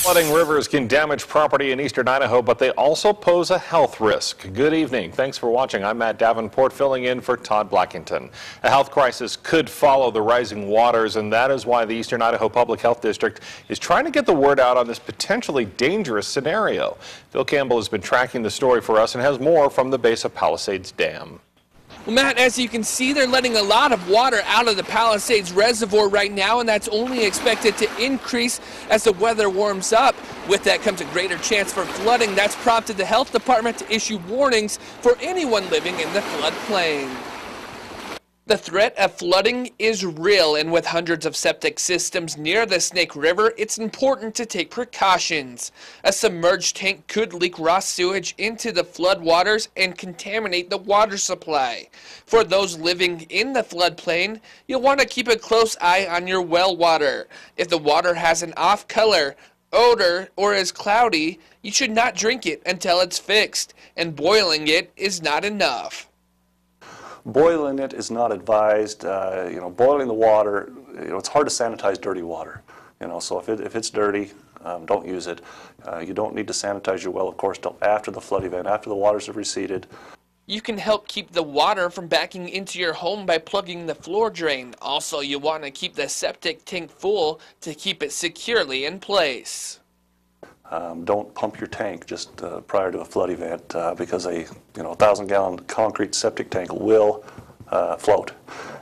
Flooding rivers can damage property in eastern Idaho, but they also pose a health risk. Good evening. Thanks for watching. I'm Matt Davenport filling in for Todd Blackington. A health crisis could follow the rising waters, and that is why the Eastern Idaho Public Health District is trying to get the word out on this potentially dangerous scenario. Phil Campbell has been tracking the story for us and has more from the base of Palisades Dam. Well, Matt, as you can see, they're letting a lot of water out of the Palisades Reservoir right now, and that's only expected to increase as the weather warms up. With that comes a greater chance for flooding. That's prompted the health department to issue warnings for anyone living in the floodplain. The threat of flooding is real, and with hundreds of septic systems near the Snake River, it's important to take precautions. A submerged tank could leak raw sewage into the floodwaters and contaminate the water supply. For those living in the floodplain, you'll want to keep a close eye on your well water. If the water has an off color, odor, or is cloudy, you should not drink it until it's fixed, and boiling it is not enough. Boiling it is not advised. Boiling the water, it's hard to sanitize dirty water. So if it's dirty, don't use it. You don't need to sanitize your well, of course, till after the flood event, after the waters have receded. You can help keep the water from backing into your home by plugging the floor drain. Also, you want to keep the septic tank full to keep it securely in place. Don't pump your tank just prior to a flood event because a 1,000-gallon concrete septic tank will float.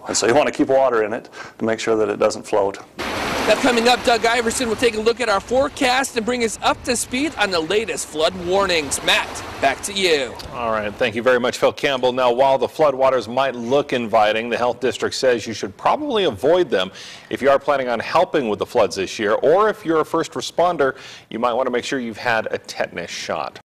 And so you want to keep water in it to make sure that it doesn't float. Now coming up, Doug Iverson will take a look at our forecast and bring us up to speed on the latest flood warnings. Matt, back to you. All right, thank you very much, Phil Campbell. Now, while the floodwaters might look inviting, the health district says you should probably avoid them if you are planning on helping with the floods this year, or if you're a first responder, you might want to make sure you've had a tetanus shot.